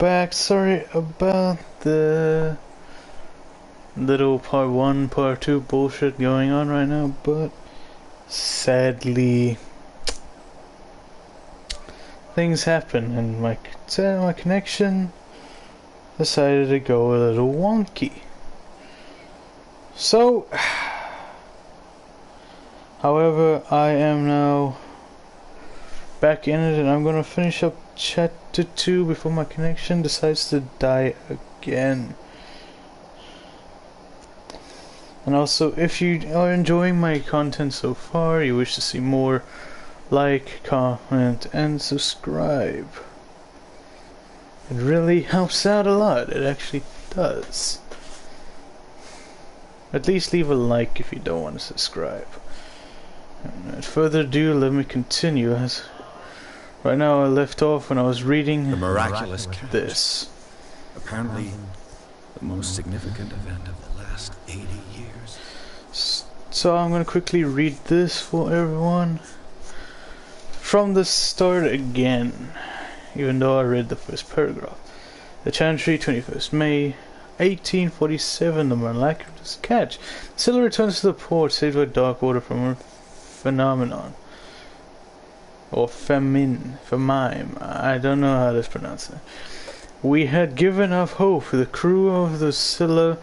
back. Sorry about the little part 1, part 2 bullshit going on right now, but sadly things happen and my connection decided to go a little wonky. So, however, I am now back in it and I'm gonna finish up chapter 2 before my connection decides to die again. And also, if you are enjoying my content so far, you wish to see more, like, comment, and subscribe. It really helps out a lot, it actually does. At least leave a like if you don't want to subscribe. And without further ado, let me continue. As right now I left off when I was reading the miraculous catch. This. Apparently, the most significant event of the last 80 years. So I'm going to quickly read this for everyone. From the start again, even though I read the first paragraph. The Chantry, 21st May, 1847, the miraculous catch. Scylla returns to the port, saved by dark water from her phenomenon. Or famine. I don't know how to pronounce it. We had given up hope. The crew of the Scylla,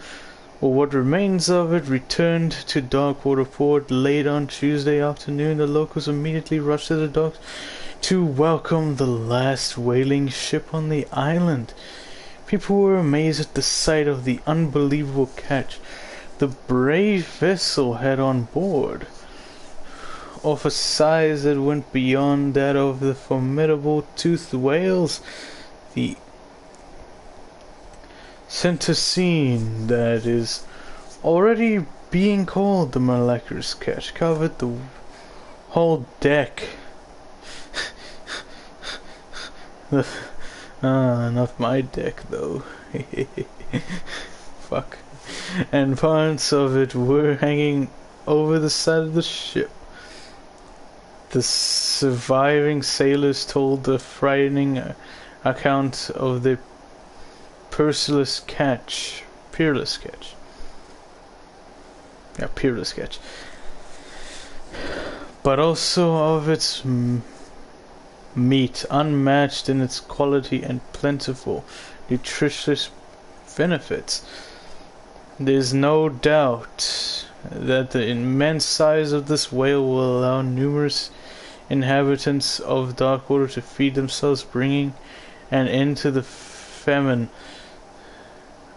or what remains of it, returned to Darkwater Port late on Tuesday afternoon. The locals immediately rushed to the docks to welcome the last whaling ship on the island. People were amazed at the sight of the unbelievable catch the brave vessel had on board, of a size that went beyond that of the formidable toothed whales. The Centocene, that is already being called the miraculous catch, covered the whole deck. Not my deck though. Fuck. And parts of it were hanging over the side of the ship. The surviving sailors told the frightening account of the peerless catch. But also of its meat, unmatched in its quality and plentiful, nutritious benefits. There's no doubt that the immense size of this whale will allow numerous inhabitants of Darkwater to feed themselves, bringing an end to the famine.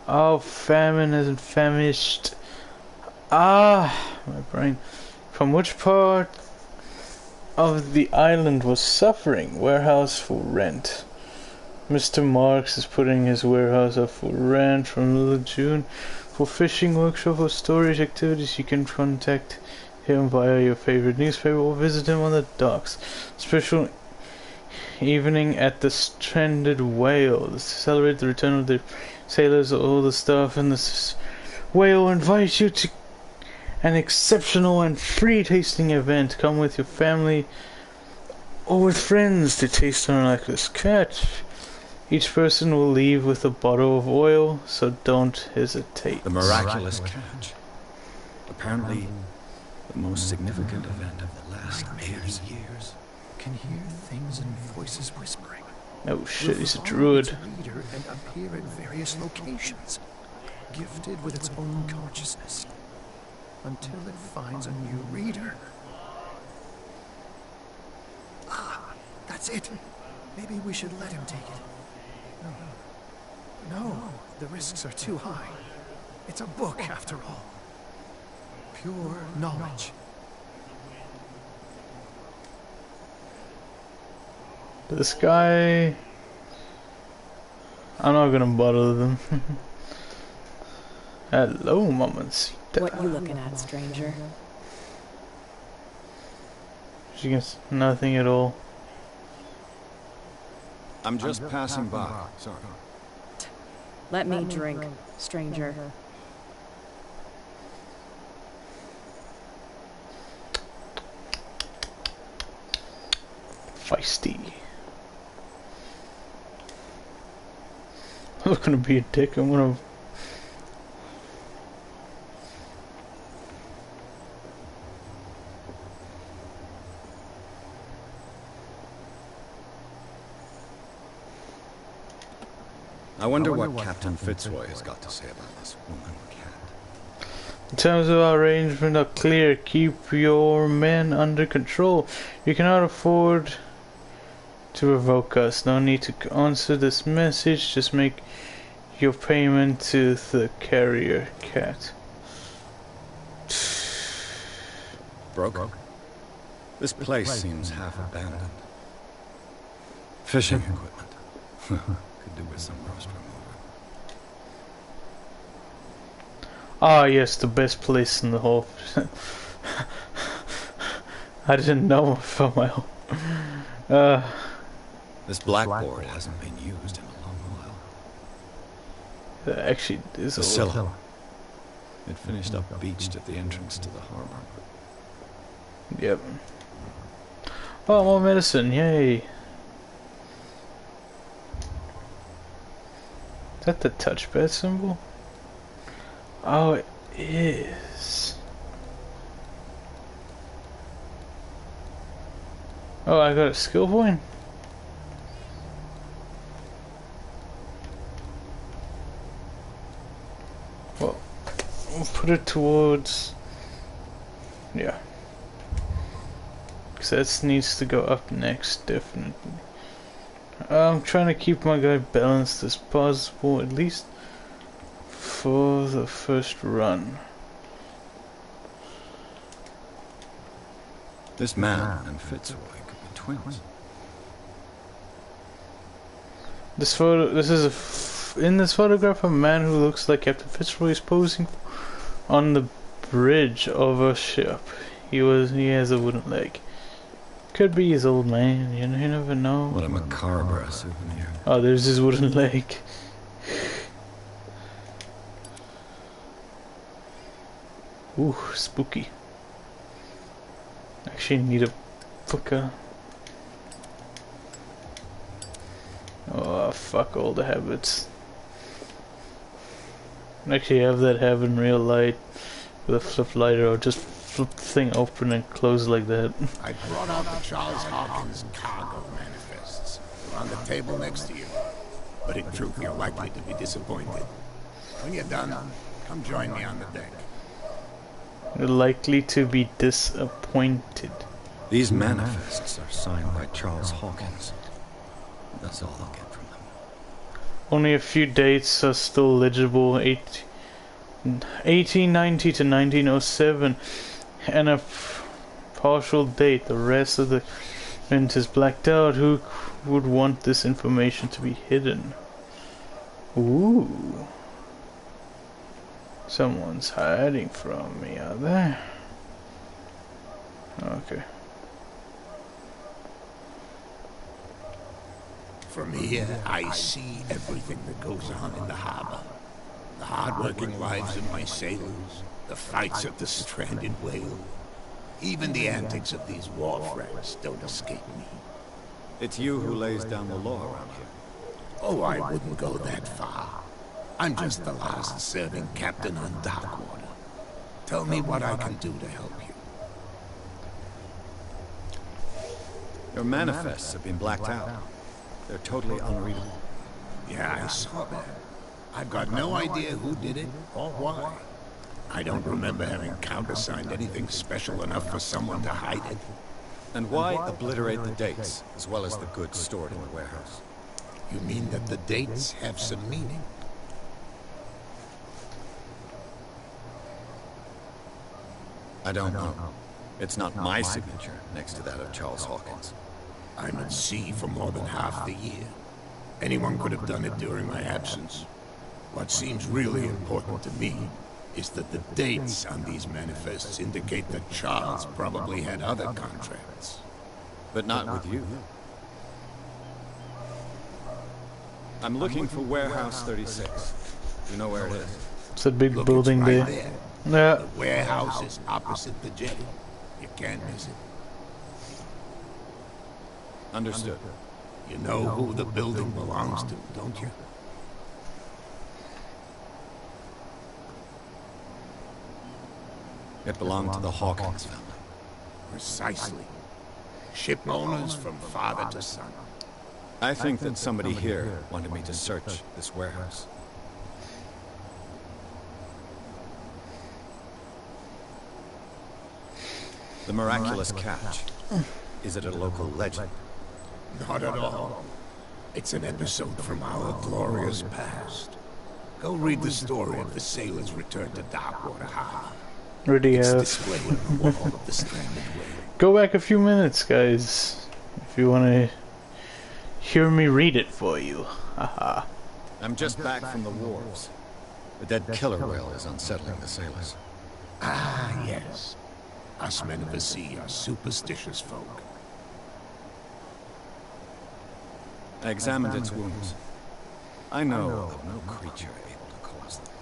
Oh, famine isn't famished. My brain. From which part of the island was suffering? Warehouse for rent. Mr. Marks is putting his warehouse up for rent from little June. For fishing, workshop, or storage activities, you can contact him via your favorite newspaper or visit him on the docks. Special evening at the Stranded Whale to celebrate the return of the sailors, all the stuff, and the whale invites you to an exceptional and free tasting event. Come with your family or with friends to taste the miraculous catch. Each person will leave with a bottle of oil, so don't hesitate. The miraculous catch. Apparently, the most significant event of the last 80 years. Can hear things and voices whispering. Oh shit, he's a druid. Reader and appear at various locations, gifted with its own consciousness, until it finds a new reader. Ah, that's it. Maybe we should let him take it. No, the risks are too high. It's a book, after all. Pure knowledge. This guy... I'm not gonna bother them. Hello, mamacita. What you looking at, stranger? She gets nothing at all. I'm just passing by. Sorry. Let me drink, stranger. Feisty. I'm not gonna be a dick. I'm gonna. I wonder what Captain Fitzroy has got to say about this woman cat. The terms of our arrangement are clear. Keep your men under control. You cannot afford to revoke us. No need to answer this message. Just make your payment to the carrier cat. Broke? This place seems half abandoned. Fishing equipment. Could do with some rust remover. Ah, yes, the best place in the whole. I didn't know for my own. This blackboard hasn't been used in a long while. Actually, this The is Scylla. It finished up beached at the entrance to the harbor. Yep. Oh, more medicine! Yay! Is that the touchpad symbol? Oh, it is. Oh, I got a skill point? Well, we'll put it towards... Yeah. Because that needs to go up next, definitely. I'm trying to keep my guy balanced as possible, at least for the first run. This man and Fitzroy could be twins. This photo, in this photograph, a man who looks like Captain Fitzroy is posing on the bridge of a ship. He has a wooden leg. Could be his old man, you never know. What a macabre souvenir. Oh, there's his wooden leg. Ooh, spooky. Actually need a fucker. Oh, fuck all the habits. Actually have that habit in real light with a flip lighter, or just flip the thing open and close like that. I brought out the Charles Hawkins cargo manifests. They're on the table next to you. But in truth, you're likely to be disappointed. When you're done, come join me on the deck. You're likely to be disappointed. These manifests are signed by Charles Hawkins. That's all I'll get from them. Only a few dates are still legible. 1890 to 1907. And a partial date. The rest of the print is blacked out. Who would want this information to be hidden? Ooh. Someone's hiding from me out there. Okay. From here, I see everything that goes on in the harbor. The hard-working lives of my sailors, the fights of the stranded whale. Even the antics of these wharf rats don't escape me. It's you who lays down the law around here. Oh, I wouldn't go that far. I'm just the last serving captain on Darkwater. Tell me what I can do to help you. Your manifests have been blacked out. They're totally unreadable. Yeah, I saw that. I've got no idea who did it or why. I don't remember having countersigned anything special enough for someone to hide it. And why obliterate the dates, as well as the goods stored in the warehouse? You mean that the dates have some meaning? I don't know. It's not my signature next to that of Charles Hawkins. I'm at sea for more than half the year. Anyone could have done it during my absence. What seems really important to me is that the dates on these manifests indicate that Charles probably had other contracts. But not with you. I'm looking for Warehouse 36. You know where it is? It's a big Look, building it's right there. there. Yeah. The warehouse is opposite the jetty. You can't miss it. Understood. You know who the building belongs to, don't you? It belonged to the Hawkins family. Precisely. Ship owners from father to son. I think that somebody here wanted me to search this warehouse. The miraculous catch. Is it a local legend? Not at all. It's an episode from our glorious past. Go read the story of the sailor's return to Darkwater Harbor. Already It's have. displayed on the wall of the stranded whale. Go back a few minutes, guys, if you want to hear me read it for you. Haha. I'm just back from the wharves. The dead killer whale is unsettling the sailors. Ah, yes. Us men of the sea are superstitious folk. I examined its wounds. I know of no creature able to cause them.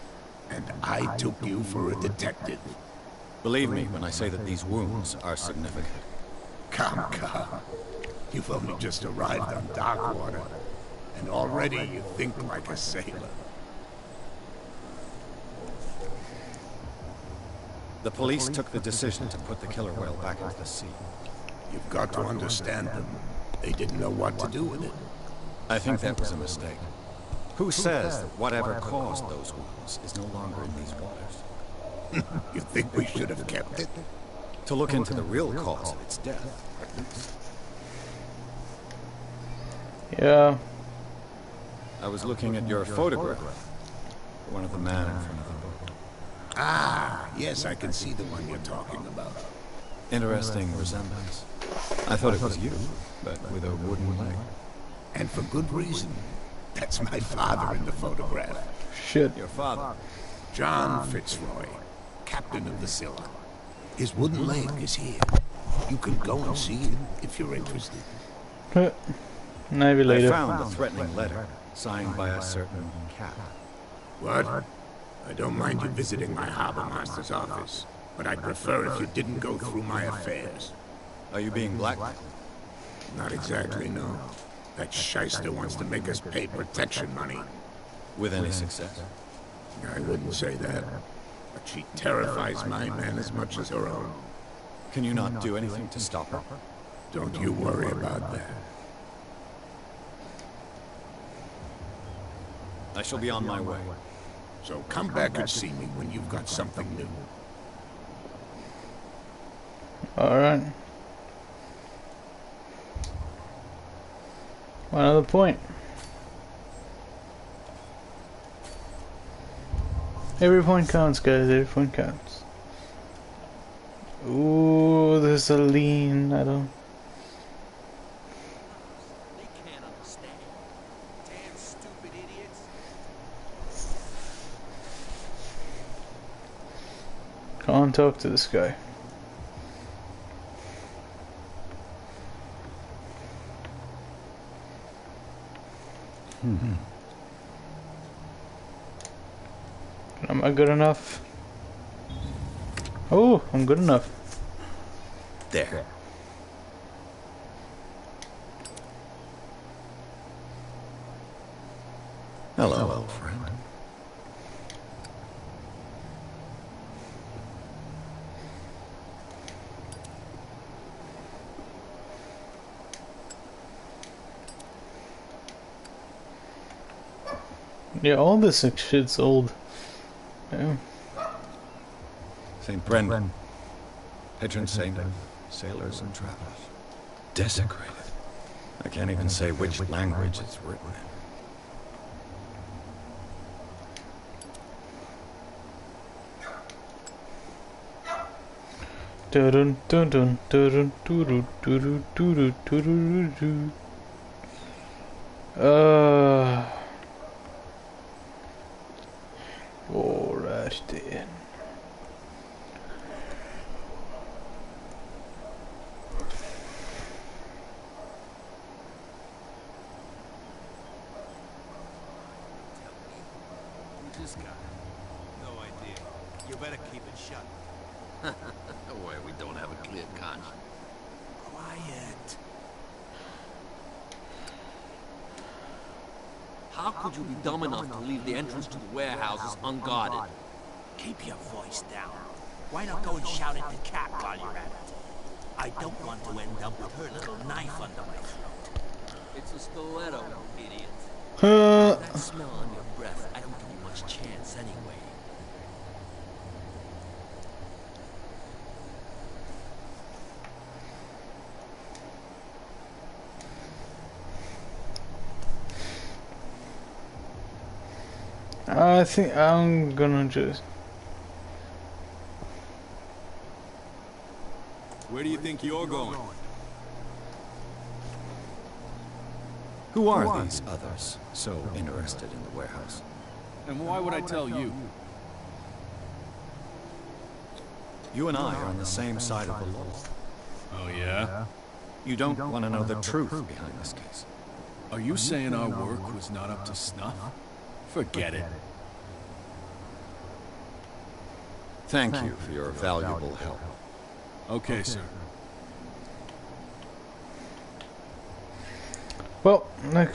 And I took you for a detective. Believe me when I say that these wounds are significant. Come. You've only just arrived on Darkwater, and already you think like a sailor. The police took the decision to put the killer whale back into the sea. You've got to understand them. They didn't know what to do with it. I think that was a mistake. Who says that whatever caused those wounds is no longer in these waters? You think we should have kept it? To look into the real cause of its death, at least. Yeah. I was looking at your photograph. One of the man in front of the boat. Ah, yes, I can see the one you're talking about. Interesting resemblance. I thought it was you, but with a wooden leg. And for good reason. That's my father in the photograph. Shit. Your father? John Fitzroy, captain of the Scylla. His wooden leg is here. You can go and see it if you're interested. Maybe I later. found a threatening letter, signed by a certain cat. What? I don't mind you visiting my harbor master's office, but I'd prefer if you didn't go through my affairs. Are you being blackmailed? Not exactly, no. That shyster wants to make us pay protection money. With any success? I wouldn't say that, but she terrifies my men as much as her own. Can you not do anything to stop her? Don't you worry about that. I shall be on my way. So come back and see me when you've got something new. Alright. Another point. Every point counts, guys. Every point counts. Ooh, there's a lean. I don't. They can't understand. Damn stupid idiots. Can't talk to this guy. Am I good enough? Oh, I'm good enough. There. Hello, old friend. Yeah, all this shit's old. Yeah. St. Brendan, patron saint of sailors and travelers. Desecrated. I can't even say which language it's written in. Dun dun dun dun dun dun dun dun dun. Alright then. Who's this guy? No idea. You better keep it shut. Don't worry, we don't have a clear conscience. Quiet. How could you be dumb enough to leave the entrance to the warehouses unguarded? Keep your voice down. Why not go and shout at the cat while you're at it? I don't want to end up with her little knife under my throat. It's a stiletto, idiot. Huh. That smell on your breath, I don't give you much chance anyway. I think I'm gonna just... Where do you think you're going? Who are these others so interested in the warehouse? And why would I tell you? You and I are on the same side of the law. Oh, yeah? You don't want to know the truth behind this case. Are you saying our work was not up to snuff? Forget it. Thank you for your valuable help. Okay, sir. Well, like...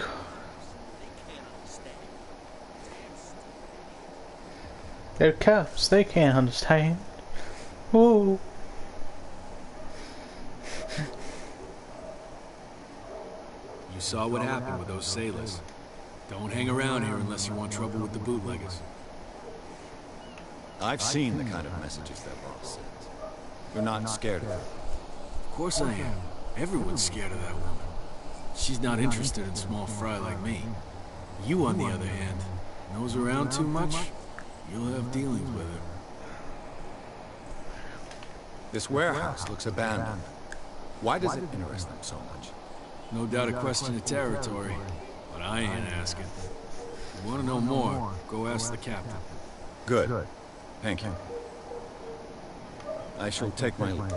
They're cops, they can't understand. Ooh. You saw what happened with those sailors. Don't hang around here unless you want trouble with the bootleggers. I've seen the kind of messages that boss sends. You're not scared of her. Of course I am. Everyone's scared of that woman. She's not interested in small fry like me. You, on the other hand, nose around too much, you'll have dealings with her. This warehouse looks abandoned. Why does it interest them so much? No doubt a question of territory, but I ain't asking. You want to know more, go ask the captain. Good. Thank you. I shall take my leave.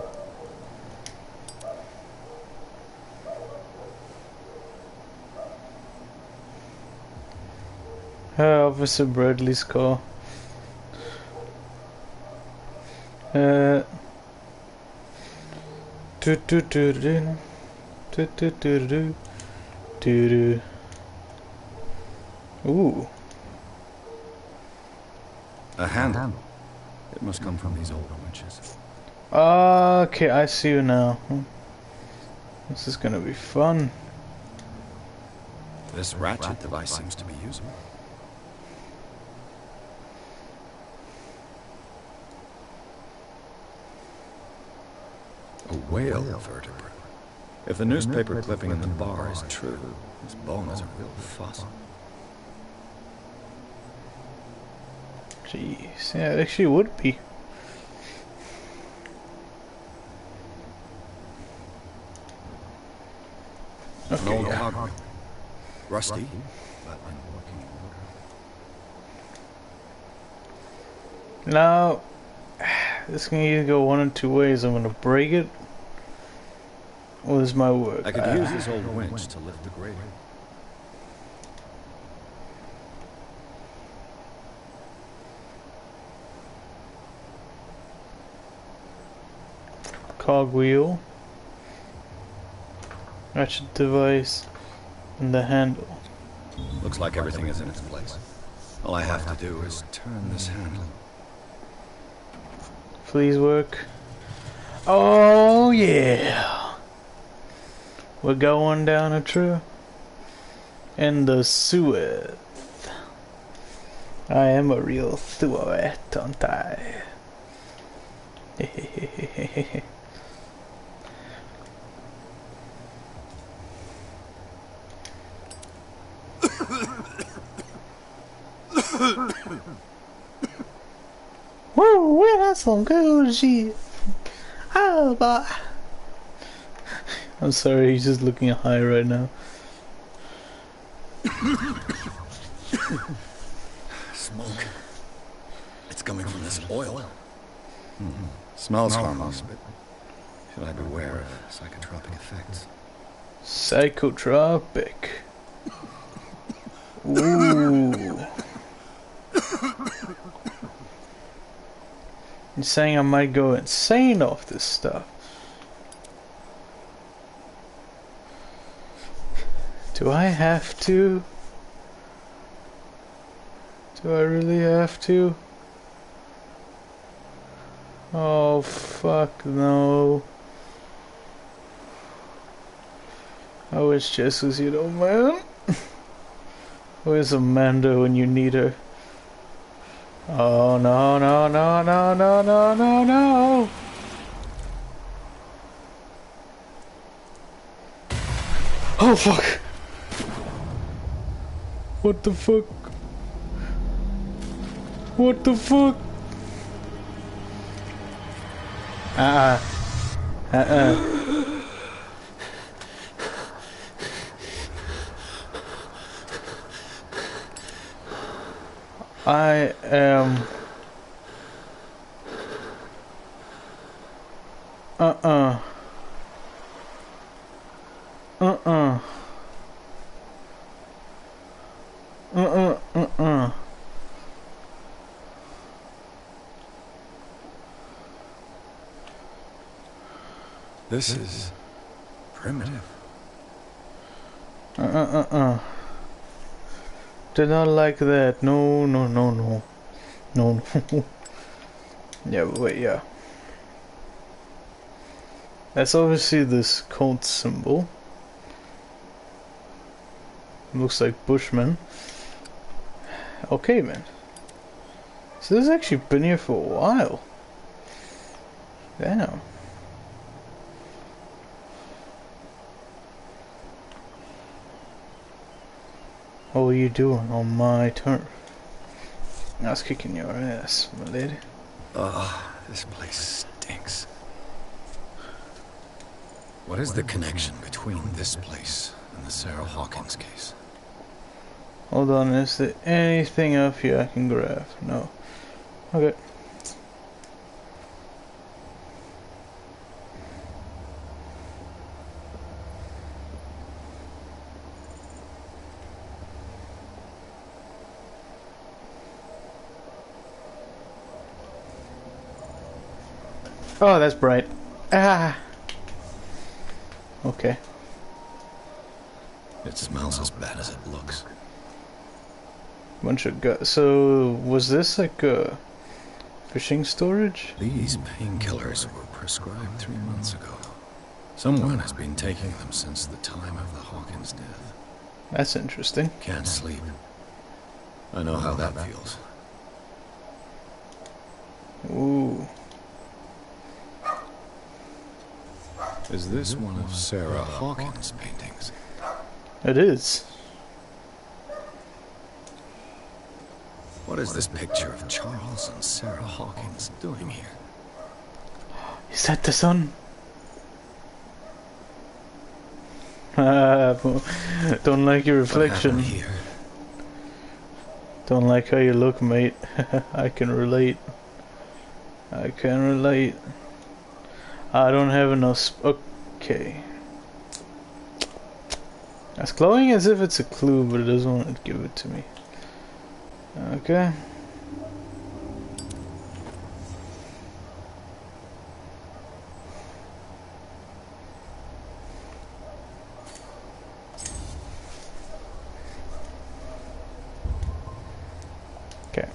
Officer Bradley's car. Do do do do do do do do do do. Ooh. A handle. It must come from these old winches. Okay, I see you now. This is gonna be fun. This ratchet device seems to be usable. A whale vertebrae. If the newspaper clipping in the bar is true, this bone is a real fossil. Jeez, yeah, it actually would be. An old yeah. cogwheel. Rusty, but in working order. Now, this can either go one of two ways. I'm gonna break it, or this might work. I could use this old winch to lift the grader. Cogwheel, ratchet device, and the handle. Looks like everything is in its place. All I have to do is turn this handle. Please work. Oh yeah, we're going down a true in the sewer. I am a real sewer, don't I? Woo, we got some good shit. Oh, boy. I'm sorry, he's just looking high right now. Smoke. It's coming from this oil. Smells harmless, but should I beware of psychotropic effects? Psychotropic. Ooh. You're saying I might go insane off this stuff. Do I have to? Do I really have to? Oh, fuck no. I wish Jess was here, though, man. Where's Amanda when you need her? Oh, no, no, no, no, no, no, no, no. Oh, fuck. What the fuck? What the fuck? I am... This is primitive. Did not like that. No, no, no, no. No, no. Yeah, but wait, yeah. That's obviously this cult symbol. Looks like Bushmen. Okay, man. So this has actually been here for a while. Damn. What were you doing on my turf? I was kicking your ass, my lady. Ugh, this place stinks. What is the connection between this place and the Sarah Hawkins case? Hold on, is there anything up here I can grab? No. Okay. Oh, that's bright. Ah. Okay. It smells as bad as it looks. Bunch of guts. So, was this like a fishing storage? These painkillers were prescribed 3 months ago. Someone has been taking them since the time of the Hawkins death. That's interesting. Can't sleep. I know how that feels. Ooh. Is this one of Sarah Hawkins' paintings? It is. What is this picture of Charles and Sarah Hawkins doing here? Is that the sun? Don't like your reflection. Here? Don't like how you look, mate. I can relate. I can relate. I don't have enough okay. It's glowing as if it's a clue, but it doesn't want to give it to me. Okay. Okay.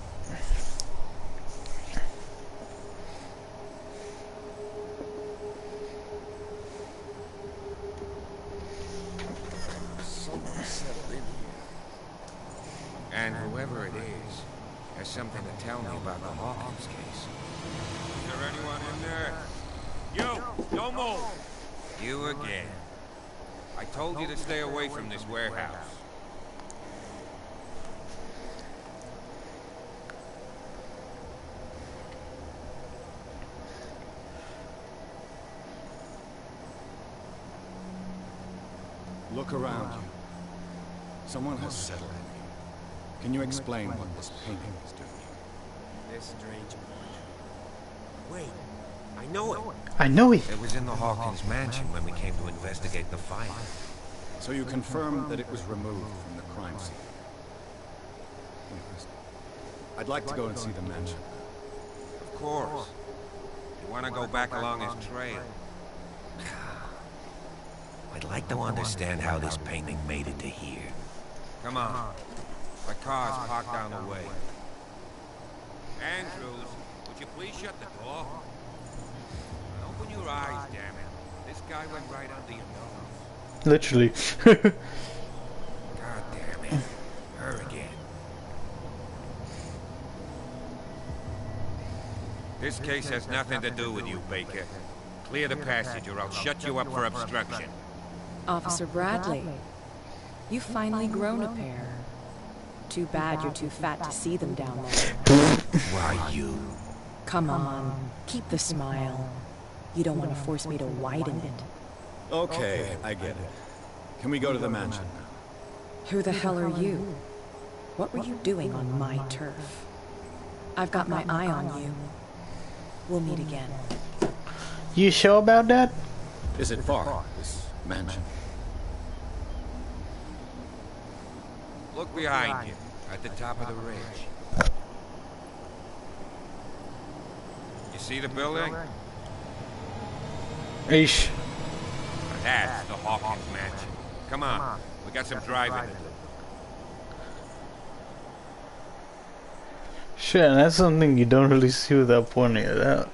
And whoever it is has something to tell me about the Hawkins case. Is there anyone in there? You! Don't move! You again. I told you to stay away from this warehouse. Look around you. Someone has settled in here. Can you explain what this painting is doing here? This strange boy. Wait, I know it. I know it. It was in the Hawkins mansion when we came to investigate the fire. So you confirm that it was removed from the crime scene? I'd like to go and see the mansion. Of course. You want to go back along his trail? I'd like to understand how this painting made it to here. Come on. My car's parked down the way. Andrews, would you please shut the door? Open your eyes, damn it. This guy went right under your nose. Literally. God damn it. Her again. This case has nothing to do with you, Baker. Clear the passage or I'll shut you up for obstruction. Officer Bradley, you've finally grown a pair. Too bad you're too fat to see them down there. Why you? Come on, keep the smile. You don't want to force me to widen it. Okay, I get it. Can we go to the mansion now? Who the hell are you? What were you doing on my turf? I've got my eye on you. We'll meet again. You sure about that? Is it far, this mansion? Look behind you, at the top of the ridge. You see the building? Eesh. That's the Hawkins mansion. Come on, we got some driving to do. Shit, that's something you don't really see without pointing it out.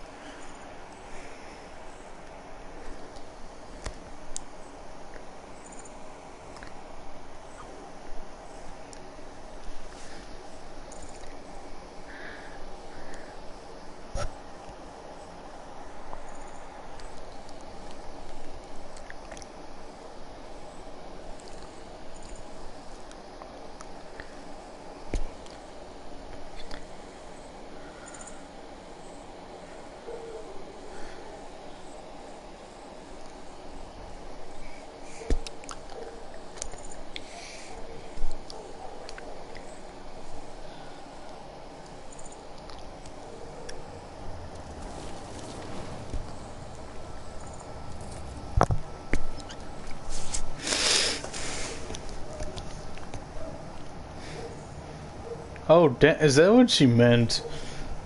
Oh, is that what she meant?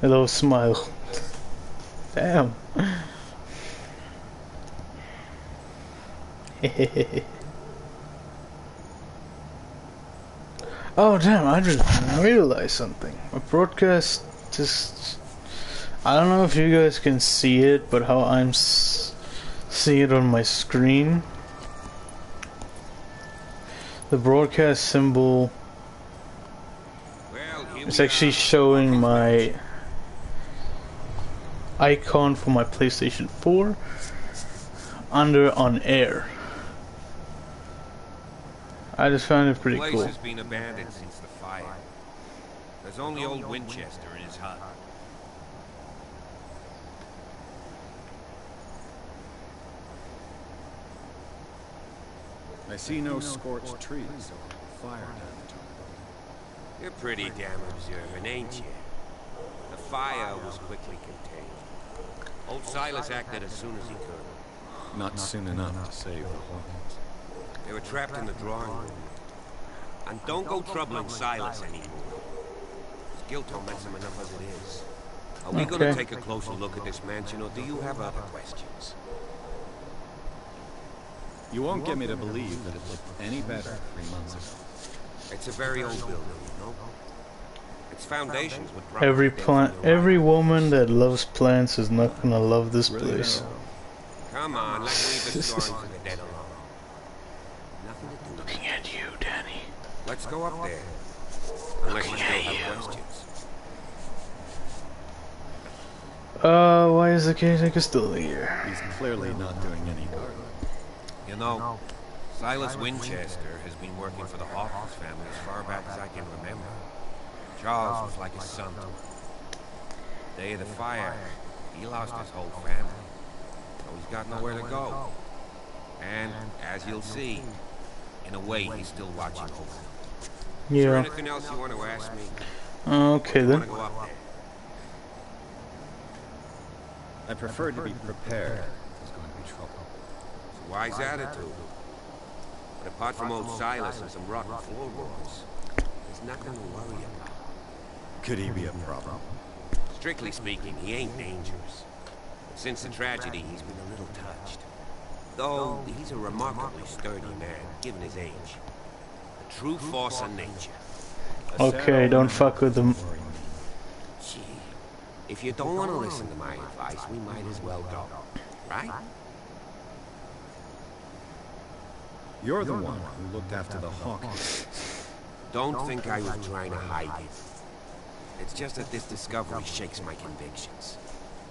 A little smile. Damn. Oh, damn, I just realized something. My broadcast just... I don't know if you guys can see it, but how I'm seeing it on my screen. The broadcast symbol... It's actually showing my icon for my PlayStation 4 under on air. I just found it pretty cool. The place has been abandoned since the fire. There's only old Winchester in his hut. I see no scorched trees or fire down the top. You're pretty damn observant, ain't you? The fire was quickly contained. Old Silas acted as soon as he could. Not soon enough to save the Hawkins. They were trapped in the drawing room. And don't go troubling Silas anymore. His guilt torments him enough as it is. Are we gonna take a closer look at this mansion, or do you have other questions? You won't get me to believe that it looked any better 3 months ago. It's a very old building, you know? Its foundations would probably... Every woman that loves plants is not gonna love this place. Come on, let's leave the story to the dead alone. Nothing to do with Looking at you, Danny. Let's go up there. Unless you still have questions. Why is the caretaker still here? He's clearly not doing any good. You know, Silas Winchester has been working for the Hawkins family as far back as I can remember. Charles was like his son to him. The day of the fire, he lost his whole family. So he's got nowhere to go. And, as you'll see, in a way, he's still watching over them. Is there anything else you want to ask me? Okay then. Want to go up there? I prefer to be prepared if there's going to be trouble. It's a wise attitude. But apart from old Silas and some rotten floorboards, there's nothing to worry about. Could he be a problem? Strictly speaking, he ain't dangerous. But since the tragedy, he's been a little touched. Though, he's a remarkably sturdy man, given his age. A true force of nature. Okay, don't fuck with them. Gee, If you don't want to listen to my advice, we might as well go. Right? You're the one who looked after the Hawkins. Don't think I was trying to hide it. It's just that this discovery shakes my convictions.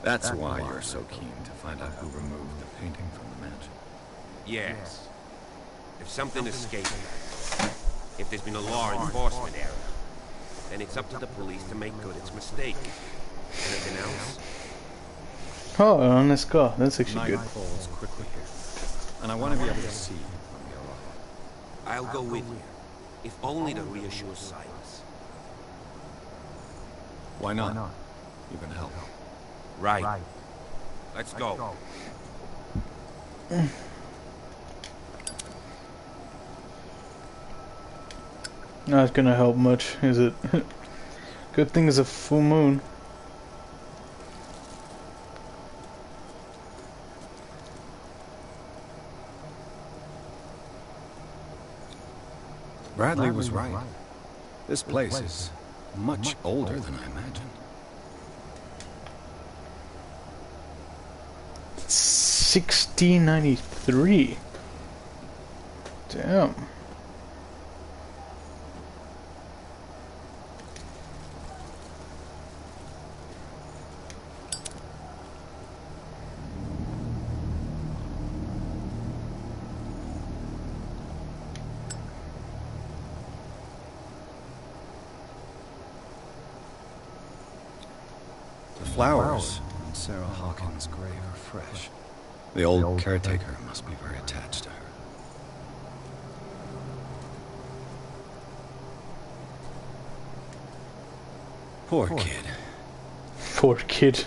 That's why you're so keen to find out who removed the painting from the mansion. Yes. If something escaped, if there's been a law enforcement error, then it's up to the police to make good its mistake. Anything else? Oh, on this car. That's actually good. Night falls quickly here, and I want to be able to see when we arrive. I'll go with you, if only to reassure Silas. Why not? You can help. Right. Let's go. Not gonna help much, is it? Good thing it's a full moon. Bradley was right. This place is much older than I imagined. 1693. Damn. The flowers on Sarah Hawkins' grave are fresh. The old caretaker must be very attached to her. Poor kid. Poor kid.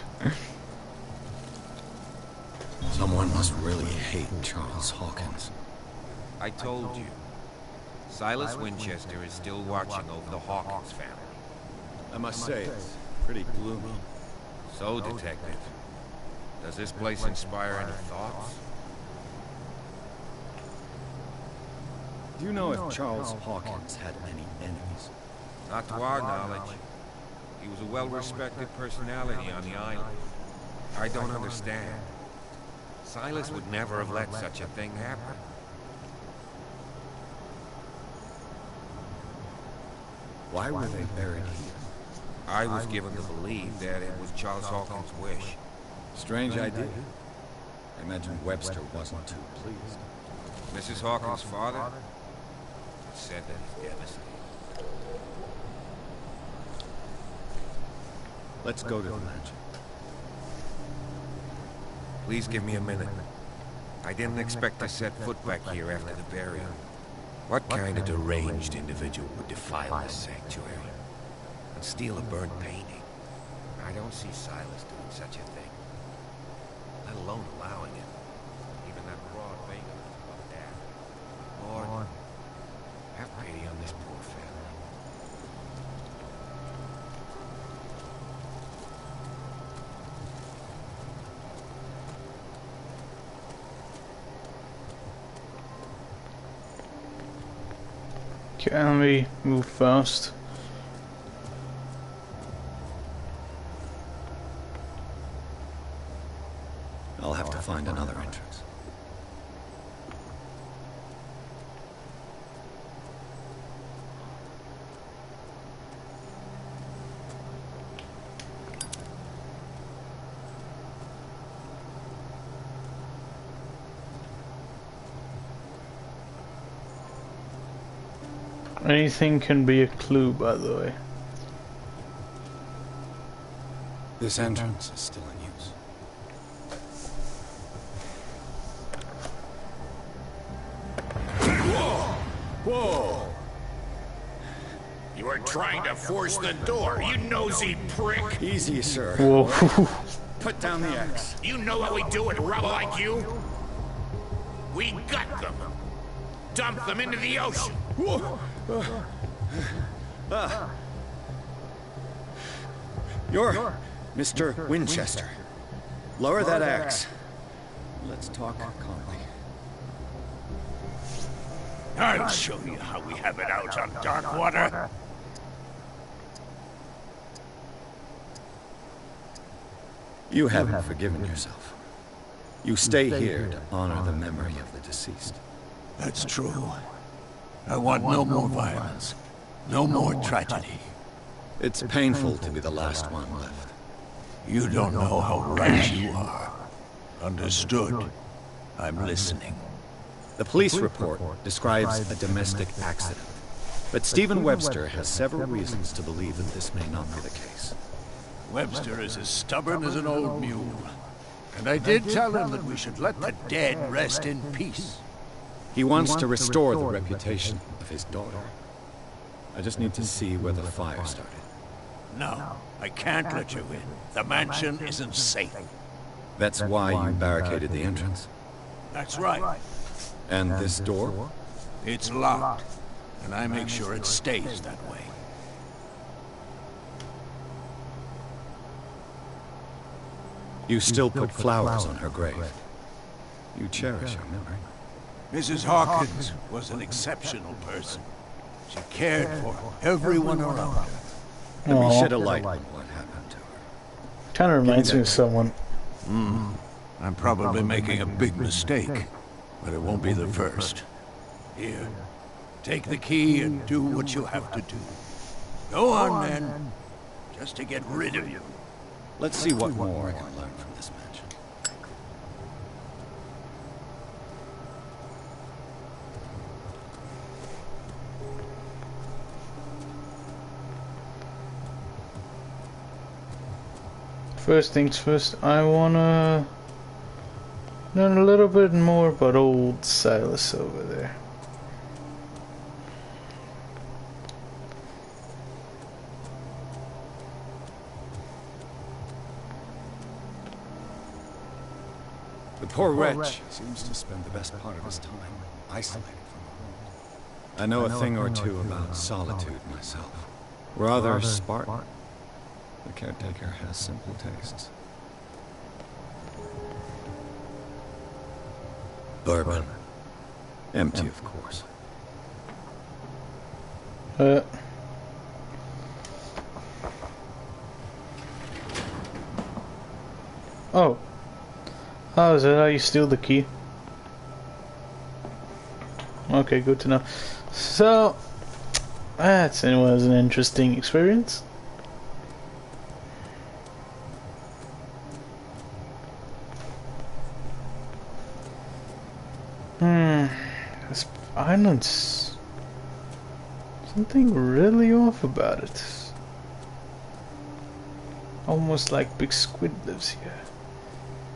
Someone must really hate Charles Hawkins. I told you. Silas Winchester is still watching over the Hawkins family. I must say, it's pretty gloomy. So, Detective, does this place inspire any thoughts? Do you know if Charles Hawkins had any enemies? Not to our knowledge. He was a well-respected personality on the island. I don't understand. Silas would never have let such a thing happen. Why were they buried here? I was given to believe that it was Charles Hawkins' wish. Strange idea. I imagine Webster wasn't too pleased. Mrs. Hawkins' father said that he's devastated. Let's go to the mansion. Please give me a minute. I didn't expect to set foot back here after the burial. What kind of deranged individual would defile this sanctuary and steal a burnt painting? I don't see Silas doing such a thing, let alone allowing it. Even that broad bacon above that. Lord, have pity on this poor family. Can we move fast? I'll have to find another entrance. Anything can be a clue, by the way. This entrance is still in use. Whoa! You were trying to force the door, you nosy prick! Easy, sir. Whoa. Put down the axe. You know what we do with rubble like you? We gut them! Dump them into the ocean! You're Mr. Winchester. Lower that axe. Let's talk calmly. I'll show you how we have it out on Darkwater. You haven't forgiven yourself. You stay here to honor the memory of the deceased. That's true. I want no more violence. No more tragedy. It's painful to be the last one left. You don't know how right you are. Understood. I'm listening. The police report describes a domestic accident, but Stephen Webster has several reasons to believe that this may not be the case. Webster is as stubborn as an old mule. And I did tell him that we should let the dead rest in peace. He wants to restore the reputation of his daughter. I just need to see where the fire started. No, I can't let you in. The mansion isn't safe. That's why you barricaded the entrance. That's right. And this door? It's locked, and I make sure it stays that way. You still put flowers on her grave. You cherish her memory. Mrs. Hawkins was an exceptional person. She cared for everyone around her. Let me shed a light on what happened to her. Kind of reminds me of someone. I'm probably making a big mistake, but it won't be the first. Here, take the key and do what you have to do. Go on, then, just to get rid of you. Let's see what more I can learn from this mansion. First things first, I wanna learn a little bit more about old Silas over there. The poor wretch seems to spend the best part of his time isolated from the world. I know a thing or two about solitude myself. Rather Spartan. The caretaker has simple tastes. Bourbon. Empty, of course. Oh. Oh, is that how you steal the key? Okay, good to know. So, that was an interesting experience. This island's something really off about it. Almost like Big Squid lives here.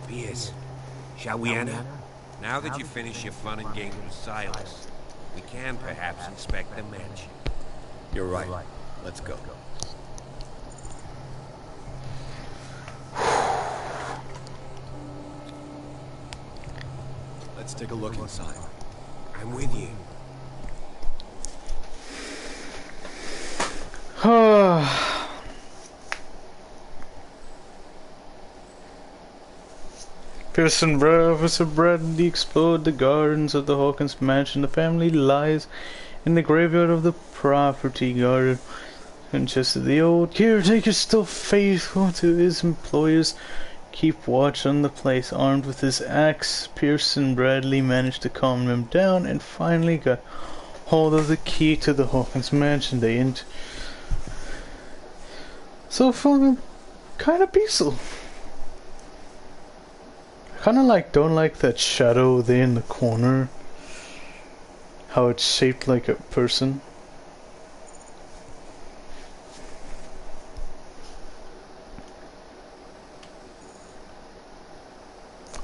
Piers, shall we enter? Now that you've finished your fun and games with Silas, we can perhaps inspect the mansion. You're right. Let's go. Let's take a look inside. I'm with you. Pearson Officer Bradley explored the gardens of the Hawkins mansion. The family lies in the graveyard of the property garden. And just as the old caretaker, still faithful to his employers, keep watch on the place. Armed with his axe, Pearson Bradley managed to calm them down and finally got hold of the key to the Hawkins mansion. They so far, kind of peaceful. Kind of don't like that shadow there in the corner. How it's shaped like a person.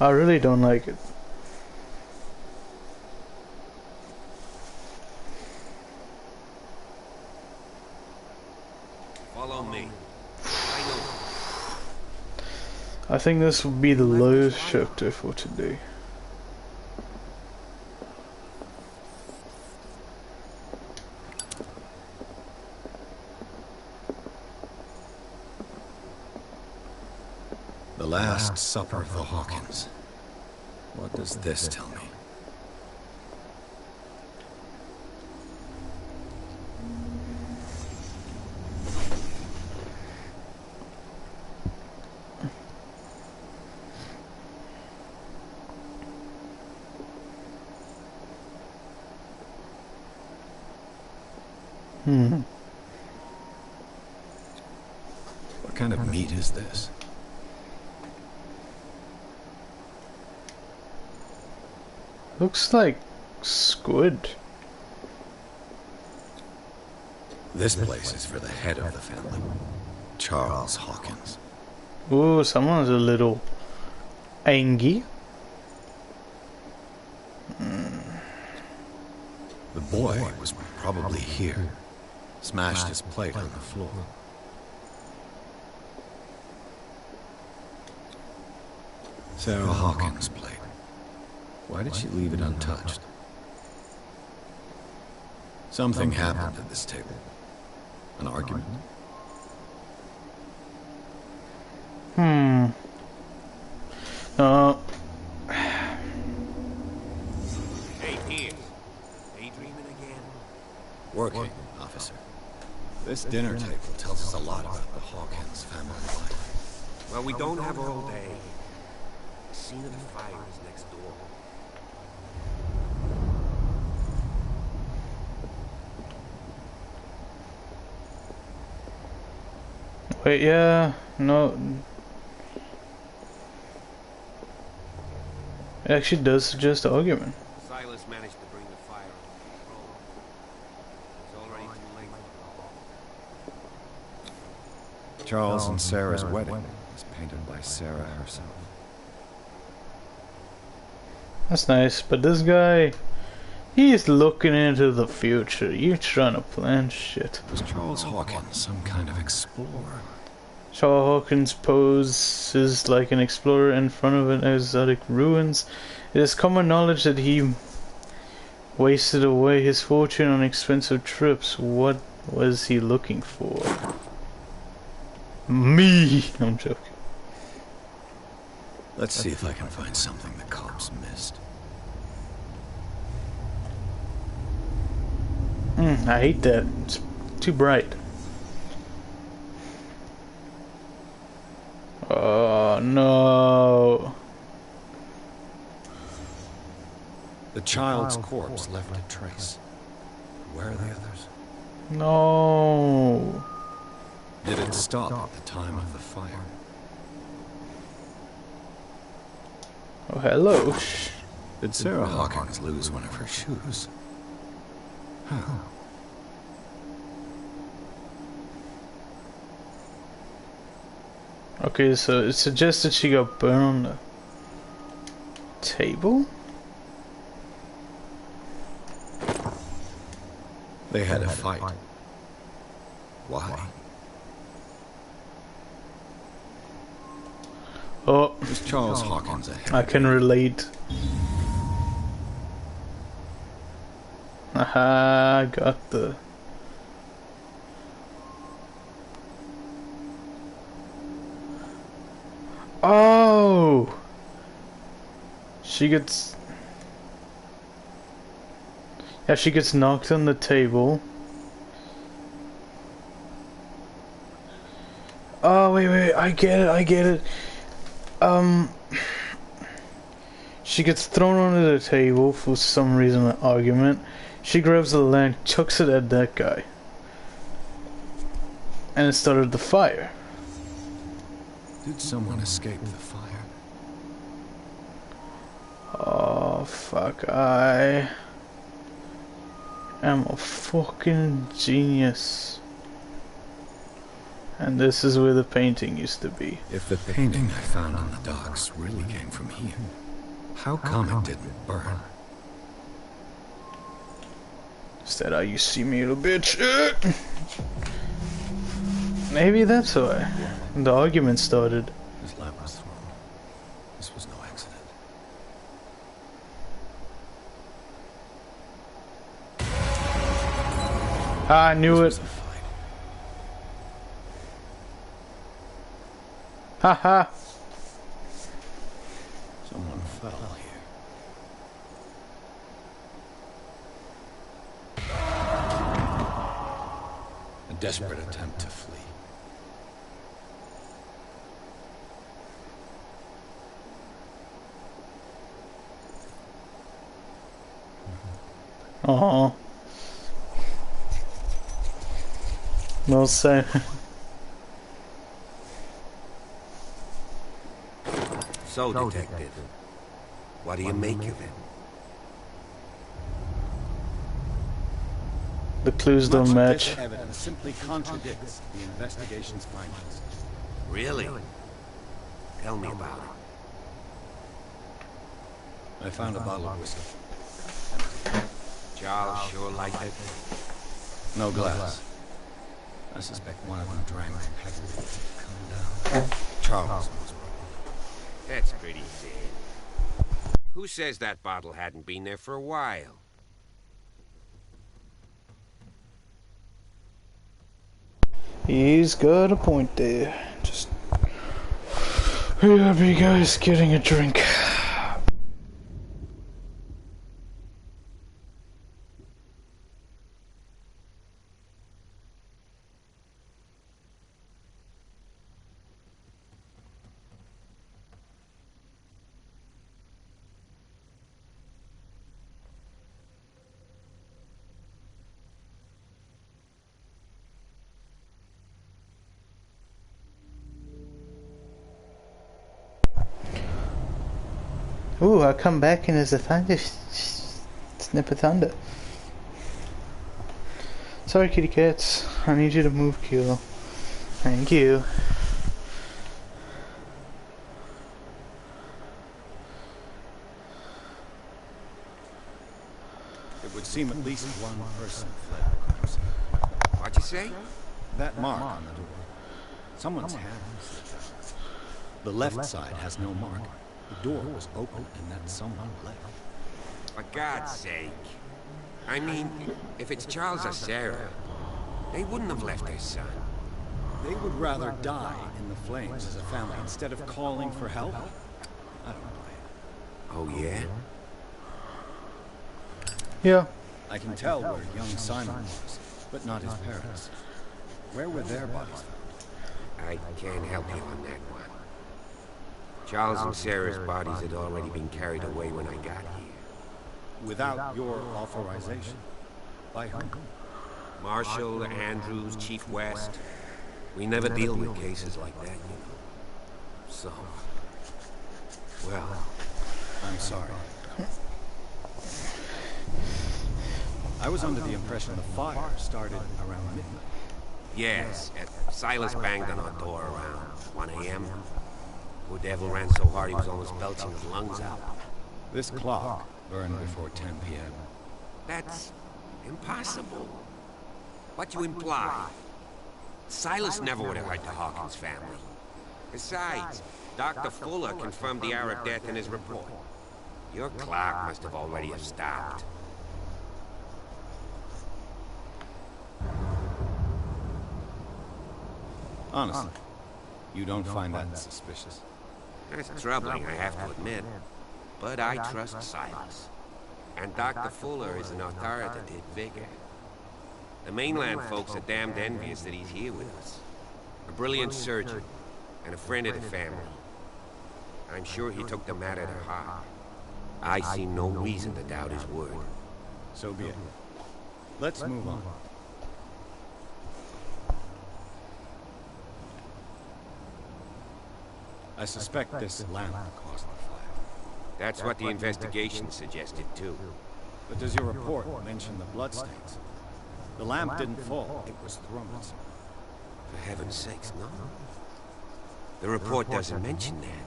I really don't like it. Follow me. I think this will be the last chapter for today. The Last Supper of the Hawkins. What does this tell me? What kind of meat is this? Looks like squid. This place is for the head of the family, Charles Hawkins. Ooh, someone's a little angry. The boy was probably here. Smashed his plate on the floor. Sarah Hawkins' plate. Why did she leave it untouched? Something happened at this table. An argument? Hey, Pierce. Daydreaming again? Working, officer. This dinner table tells us a lot about the Hawkins family life. Well, we don't have all day. The scene of the fire is next door. Wait, yeah, no. It actually does suggest the argument. Silas managed to bring the fire under control. It's already too late. Charles and Sarah's wedding was painted by Sarah herself. That's nice, but this guy, he's looking into the future. You're trying to plan shit. Was Charles Hawkins some kind of explorer? Charles Hawkins poses like an explorer in front of an exotic ruins. It is common knowledge that he wasted away his fortune on expensive trips. What was he looking for? Me! I'm joking. Let's see if I can find something the cops missed. I hate that. It's too bright. Oh no. The child's corpse left a trace. Where are the others? No. Did it stop at the time of the fire? Oh, hello. Did Sarah Hawkins lose one of her shoes? Huh. Okay, so it suggests that she got burned on the table? They had a fight. Why? Oh, Was Charles Hawkins a I can relate. Aha, got the... Oh! She gets... Yeah, she gets knocked on the table. Oh, wait, I get it. She gets thrown onto the table for some reason, an argument. She grabs the lamp, chucks it at that guy. And it started the fire. Did someone escape the fire? Oh, fuck, I am a fucking genius. And this is where the painting used to be. If the painting I found on the docks really came from here, how come it didn't burn? Is that how you see me, little bitch? Maybe that's why the argument started. His lamp was thrown. This was no accident. I knew This it. was a fight. Haha. Someone fell here. A desperate attempt to flee. Oh. Well said. So, Detective, what do you make of it? The clues don't match. This evidence simply contradicts the investigation's findings. Really? Tell me about it. I found a bottle of whiskey. Charles sure liked it. No glass. I suspect one of them drank and had to come down. Charles was probably. That's pretty sad. Who says that bottle hadn't been there for a while? He's got a point there. Just here you guys getting a drink. Ooh, I come back and there's a thunder snip of thunder. Sorry, kitty cats. I need you to move, Kilo. Thank you. It would seem at least one person fled the crime scene. What'd you say? That mark on the door. Someone's hand was slipped out. The left side has no mark. The door was open and that someone left. For God's sake. I mean, if it's Charles or Sarah, they wouldn't have left their son. They would rather die in the flames as a family instead of calling for help. I don't buy it. Oh, yeah? Yeah. I can tell where young Simon was, but not his parents. Where were their bodies found? I can't help you on that one. Charles and Sarah's bodies had already been carried away when I got here. Without your authorization? By whom? Marshall, Andrews, Chief West. We never deal with cases like that, you know. So... well... I'm sorry. I was under the impression the fire started around midnight. Yes, Silas banged on our door around 1 a.m. Poor devil ran so hard he was almost belching his lungs out. This clock burned before 10 p.m. That's impossible. What you imply? Silas never would have hurt the Hawkins family. Besides, Dr. Fuller confirmed the hour of death in his report. Your clock must have already have stopped. Honestly, you don't find that suspicious? That's troubling, I have to admit. But I trust Silas. And Dr. Fuller is an authoritative figure. The mainland folks are damned envious that he's here with us. A brilliant surgeon, and a friend of the family. I'm sure he took the matter to heart. I see no reason to doubt his word. So be it. Let's move on. I suspect this lamp caused the fire. That's what the investigation suggested, too. But does your report mention the bloodstains? The lamp didn't fall, it was thrown at someone. For heaven's sakes, no. The report doesn't mention that.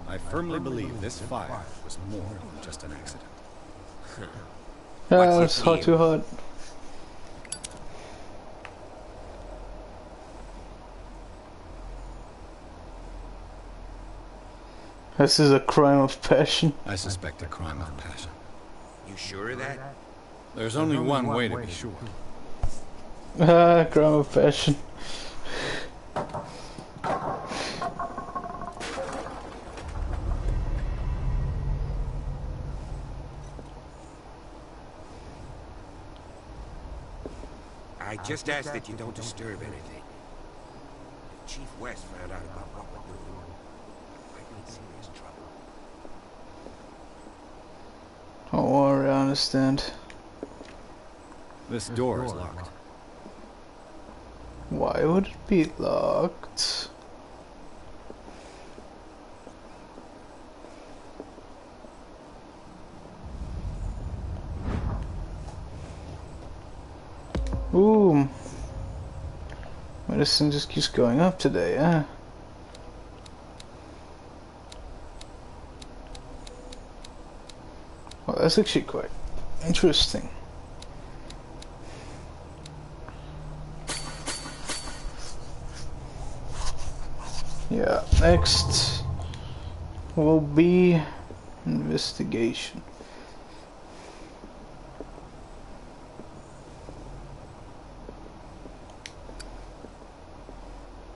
I firmly believe this fire was more than just an accident. Yeah, it's hot too hot. This is a crime of passion. I suspect a crime of passion. You sure of that? There's only one way to be sure. Ah, crime of passion. I just ask that you don't disturb anything. If Chief West found out about what we're doing, I'd be in serious trouble. Don't worry, I understand. This door is locked. Why would it be locked? Ooh. Medicine just keeps going up today, huh? Well, that's actually quite interesting. Yeah, next will be investigation.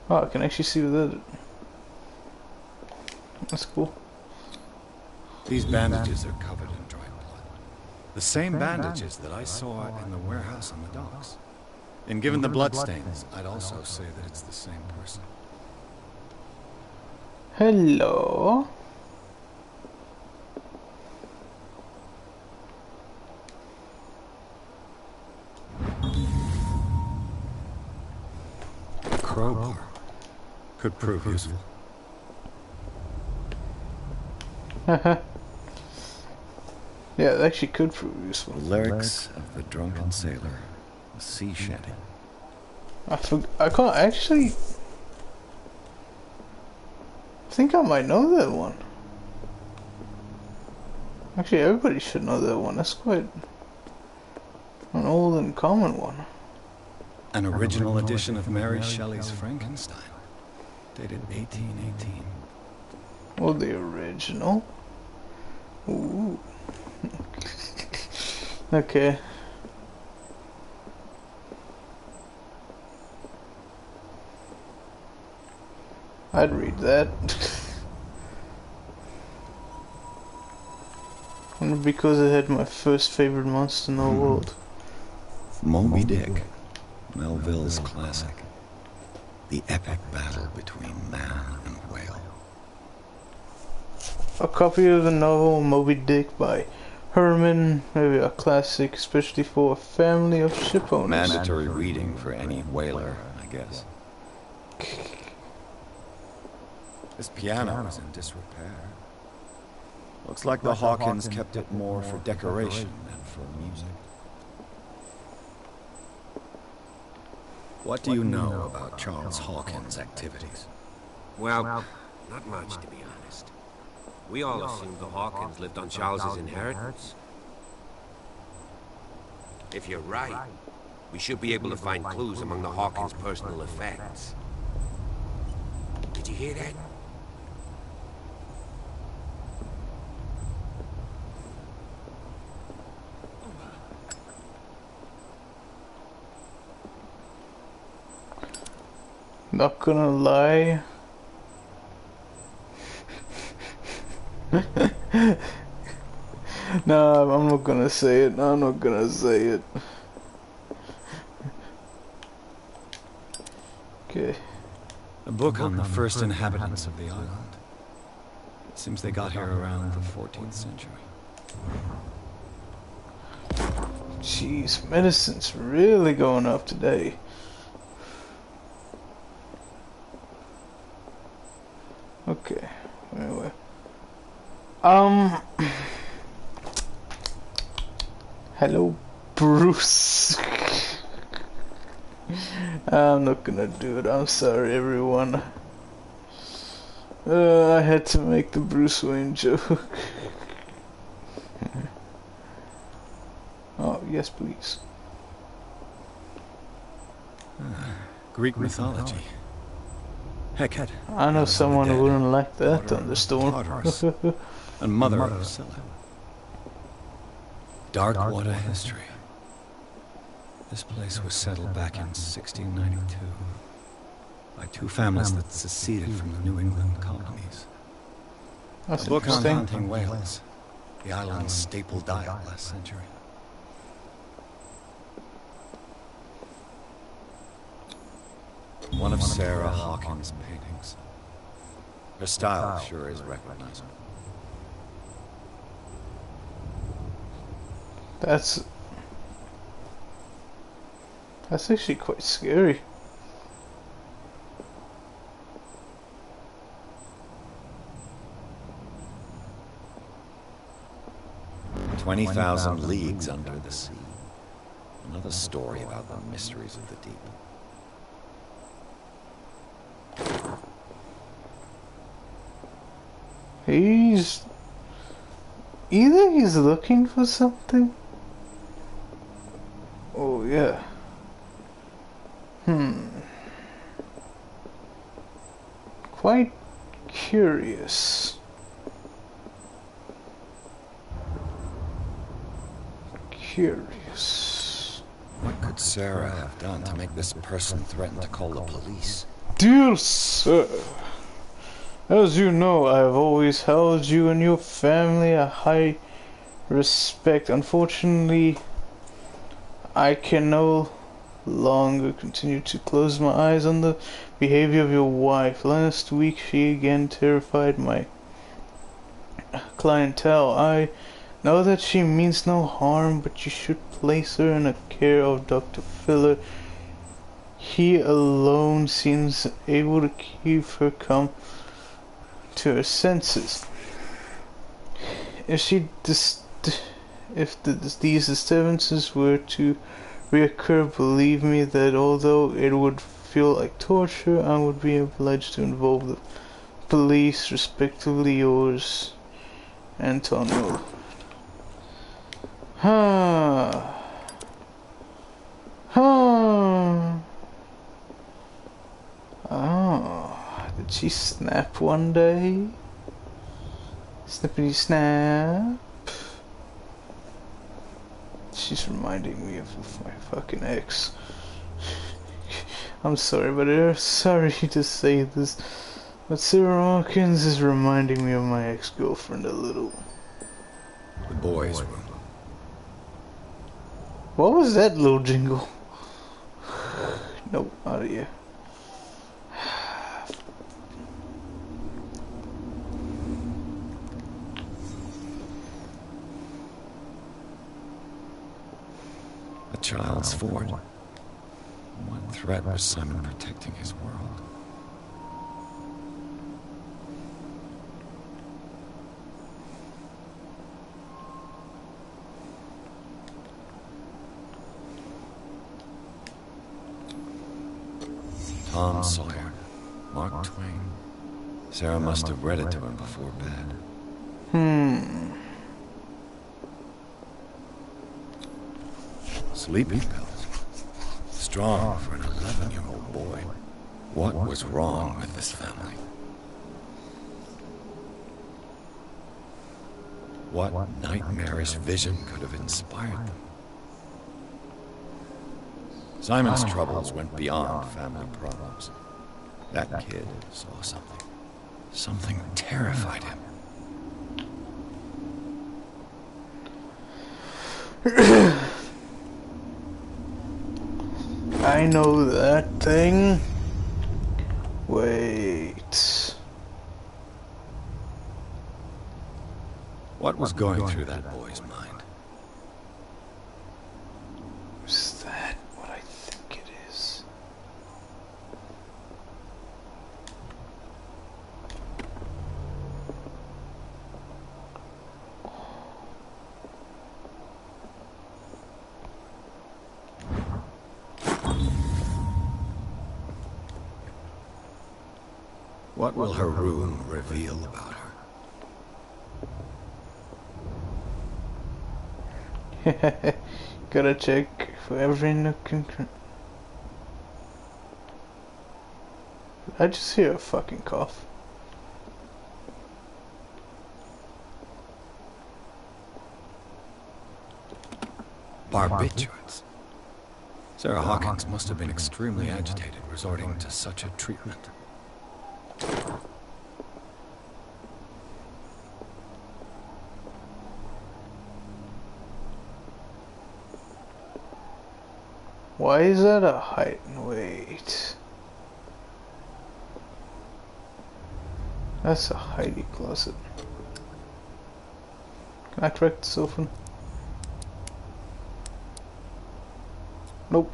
Oh, I can actually see with it. That's cool. These bandages are covered in dried blood. The same bandages that I saw in the warehouse on the docks. And given the bloodstains, I'd also say that it's the same person. Hello. Crowbar could prove useful. Yeah, it actually could prove useful. Lyrics of the drunken sailor, a sea shanty. I can't actually. I think I might know that one. Actually, everybody should know that one. That's quite an old and common one. An original edition of Mary Shelley's Frankenstein, dated 1818. Well, the original. Ooh. Okay. I'd read that. And because it had my first favorite monster in the world. Moby Dick, Melville's classic. The epic battle between man and whale. A copy of the novel Moby Dick by Herman, maybe a classic, especially for a family of ship owners. Mandatory reading for any whaler, I guess. This piano is in disrepair. Looks like the Hawkins kept it more for decoration than for music. What do you know about Charles Hawkins' activities? Well, not much, to be honest. We all assumed the Hawkins lived on Charles's inheritance. If you're right, we should be able to find clues among the Hawkins' personal effects. Did you hear that? Not gonna lie. No, I'm not gonna say it. I'm not gonna say it. Okay. A book on the first inhabitants of the island. It seems they got here around the 14th century. Jeez, medicine's really going up today. Okay, anyway. Hello, Bruce. I'm not gonna do it. I'm sorry, everyone. I had to make the Bruce Wayne joke. Oh, yes, please. Greek mythology. Hecate. I know someone who wouldn't like that thunderstorm. And mother of Scylla. Dark water history. This place was settled back in 1692 by two families that seceded from the New England colonies. That's A book on interesting. hunting whales, the island's staple diet last century. One of Sarah Hawkins' paintings. Her style sure is recognizable. That's actually quite scary. "20,000 leagues under the sea." Another story about the mysteries of the deep. Either he's looking for something. Oh yeah. Quite curious. What could Sarah have done to make this person threaten to call the police? Dear sir, as you know, I have always held you and your family a high respect. Unfortunately, I can no longer continue to close my eyes on the behavior of your wife. Last week, she again terrified my clientele. I know that she means no harm, but you should place her in the care of Dr. Filler. He alone seems able to keep her calm to her senses. If these disturbances were to reoccur, believe me that although it would feel like torture, I would be obliged to involve the police. Respectively yours, Antonio. Oh, did she snap one day? Snippity snap. She's reminding me of my fucking ex. I'm sorry, but sorry to say this, but Sarah Hawkins is reminding me of my ex-girlfriend a little. The boys' room. What was that little jingle? Nope, out of here. A child's fort. What threat was Simon protecting his world? Tom Sawyer, Mark Twain. Sarah must have read it to him before bed. Sleeping pills. Strong for an 11-year-old boy. What was wrong with this family? What nightmarish vision could have inspired them? Simon's troubles went beyond family problems. That kid saw something. Something terrified him. I know that thing. Wait. What was going through that boy's mind? Is that what I think it is? What will her room reveal about her? Gotta check for every nook and cranny. I just hear a fucking cough. Barbiturates. Sarah Hawkins must have been extremely agitated, resorting to such a treatment. Why is that a height and weight? That's a Heidi closet. Can I correct this open? Nope.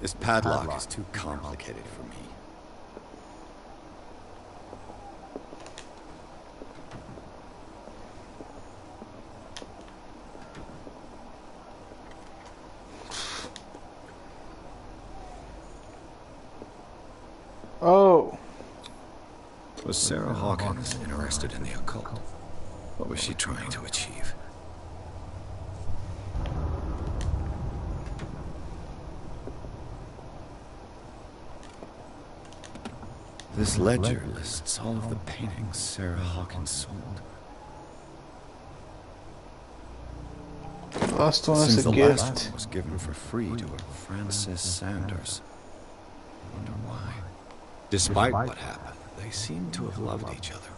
This padlock is too complicated for me. Oh. Was Sarah Hawkins interested in the occult? What was she trying to achieve? This ledger lists all of the paintings Sarah Hawkins sold. Last one is Seems a the last gift. one was given for free to a Francis Sanders. I wonder why. Despite what happened, they seem to have loved each other.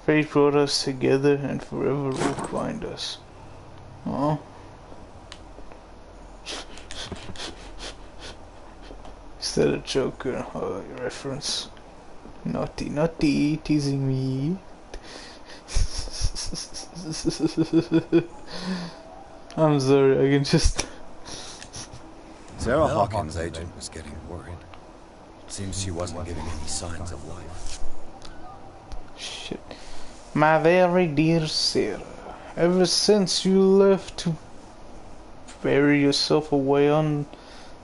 Fate brought us together and forever will bind us. Oh. Is that a Joker reference? Naughty, naughty, teasing me. I'm sorry, I can just... Sarah Hawkins' agent was getting worried. Seems she wasn't giving any signs of life. Shit. My very dear Sarah, ever since you left to bury yourself away on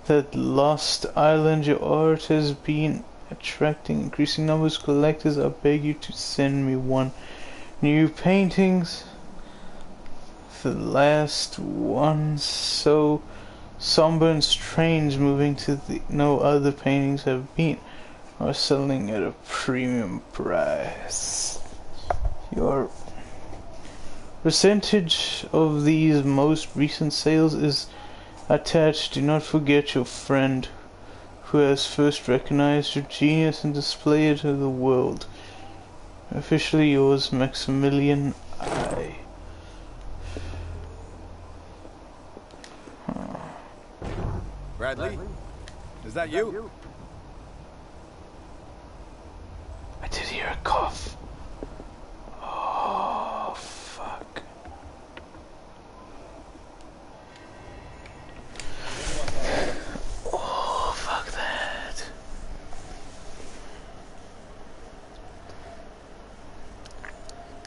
that lost island, your art has been attracting increasing numbers of collectors. I beg you to send me one. New paintings. The last one so somber and strange, moving to the no other paintings have been, are selling at a premium price. Your percentage of these most recent sales is attached. Do not forget your friend who has first recognized your genius and displayed it to the world. Officially yours, Maximilian I. Bradley? Is that you? I did hear a cough. Oh, fuck. Oh, fuck that.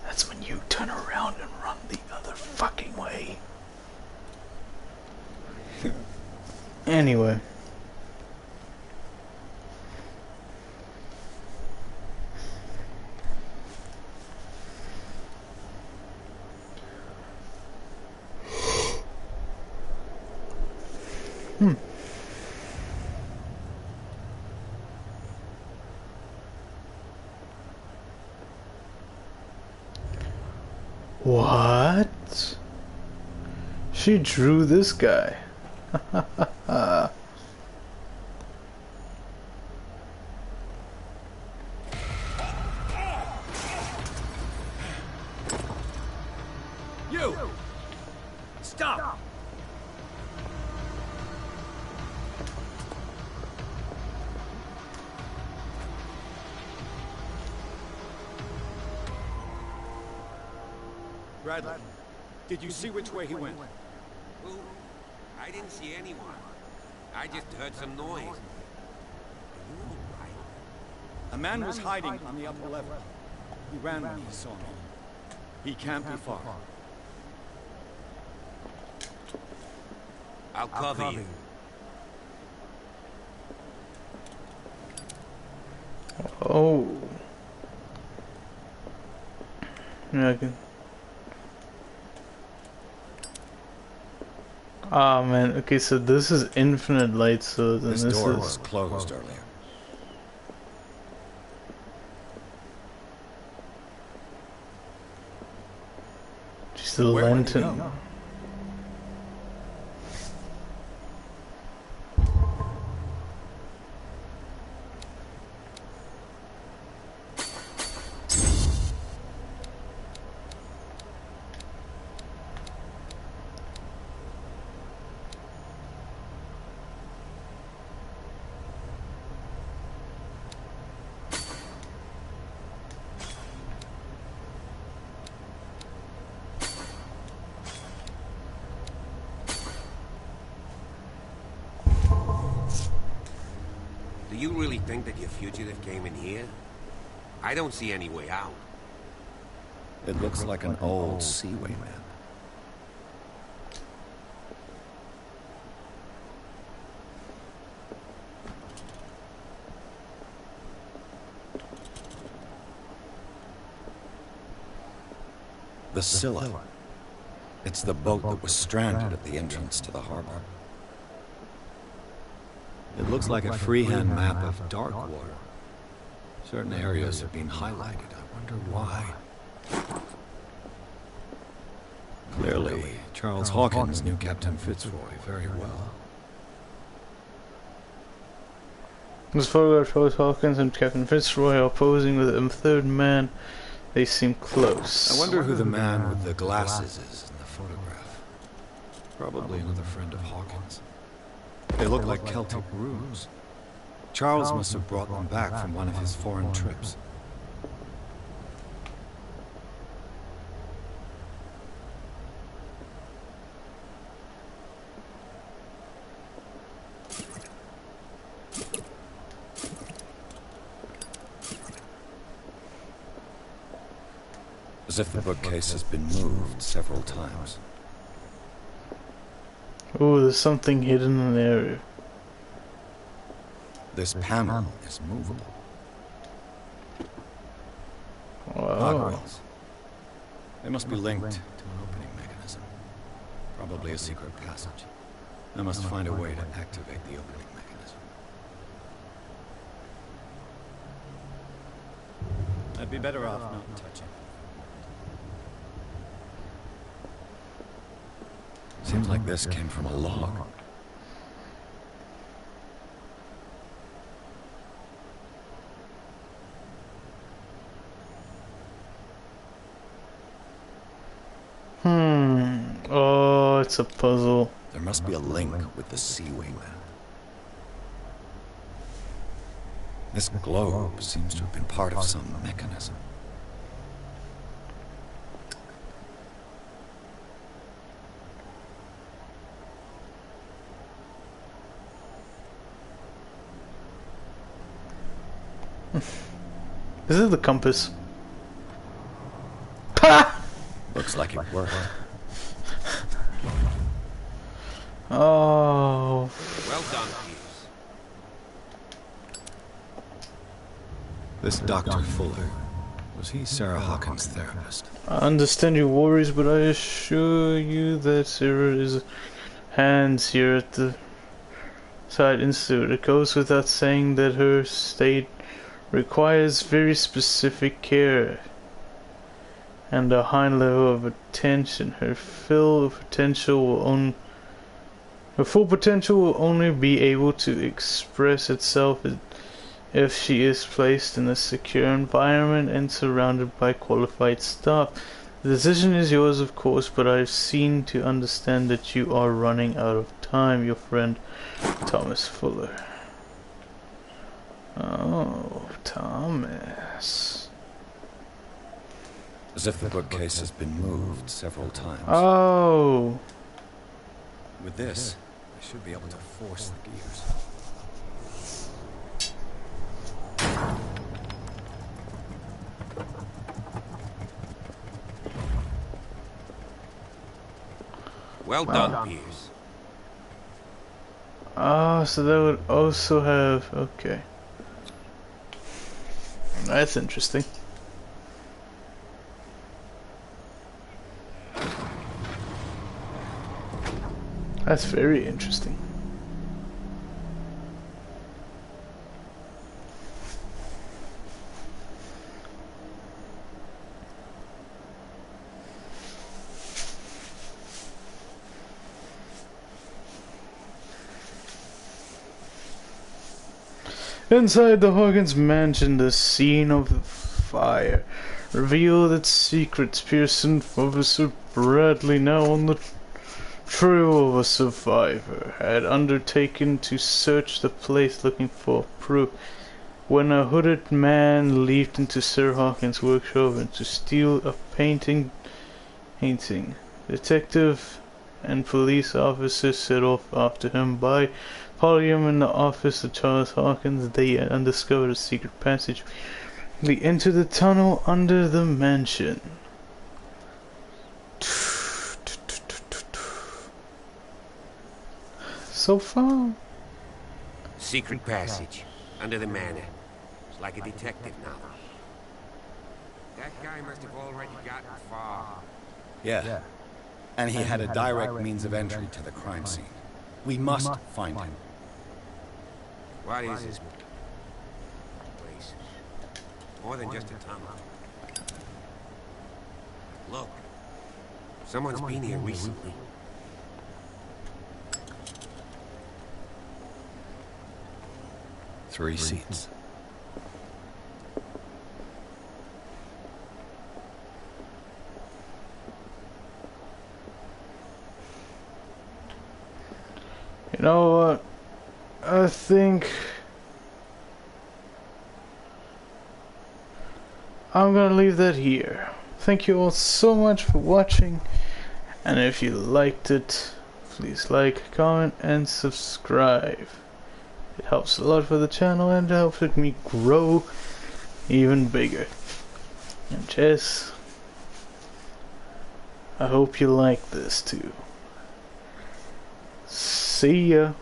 That's when you turn around and run the other fucking way. Anyway. What? She drew this guy. You! Stop! Bradley, did you see which way he went? Who? I didn't see anyone. I just heard some noise. Are you all right? A man was hiding on the upper level. He ran when he saw me. He can't be far. I'll cover you. Oh. Yeah, I can. Ah man, okay, so this is infinite light source and This this door is was closed earlier. just a Where would he lantern. go? you really think that your fugitive came in here? I don't see any way out. It looks like an old Seaway map. The Scylla. It's the boat that was stranded at the entrance to the harbor. It looks like a freehand map of dark water. Certain areas have been highlighted. I wonder why. Clearly, Charles Hawkins knew Captain Fitzroy very well. This photograph shows Hawkins and Captain Fitzroy are posing with a third man. They seem close. I wonder who the man with the glasses is in the photograph. Probably another friend of Hawkins. They look like Celtic runes. Charles must have brought them back from one of his foreign trips. As if the bookcase has been moved several times. Oh, there's something hidden in the area. This panel is movable. Wow. Cogwheels. They must be linked to an opening mechanism. Probably a secret passage. I must find a way to activate the opening mechanism. I'd be better off not touching. Seems like this came from a log. Oh, it's a puzzle. There must be a link with the Seaway map. This globe seems to have been part of some mechanism. This is the compass. Ha! Looks like it worked. Oh. Well done, Pierce. This Dr. Fuller, was he Sarah Hawkins' therapist? I understand your worries, but I assure you that Sarah is hands here at the Side Institute. It goes without saying that her state requires very specific care and a high level of attention. Her full potential will only be able to express itself if she is placed in a secure environment and surrounded by qualified staff. The decision is yours, of course, but I've seen to understand that you are running out of time. Your friend, Thomas Fuller. Oh, Thomas. As if the bookcase has been moved several times. Oh. With this, I should be able to force the gears. Well done, Pierce. Ah, so that would also have... Okay. That's interesting. That's very interesting. Inside the Hawkins mansion, the scene of the fire revealed its secrets. Pearson, Officer Bradley, now on the trail of a survivor, had undertaken to search the place looking for proof when a hooded man leaped into Sir Hawkins' workshop and to steal a painting. Detective and police officers set off after him. By Napoleon in the office of Charles Hawkins, they undiscovered a secret passage leading into the tunnel under the mansion. So far. Secret passage under the manor. It's like a detective novel. That guy must have already gotten far. Yeah. And he had a direct means of entry to the crime scene. We must find him. What is this place? More than just a tunnel. Look. Someone's been here recently. Three seats. You know what? I think I'm gonna leave that here. Thank you all so much for watching, and if you liked it, please like, comment, and subscribe. It helps a lot for the channel and helps me grow even bigger. And Jess, I hope you like this too. See ya.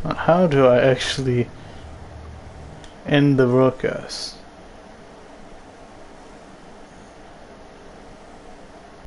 How do I actually end the broadcast?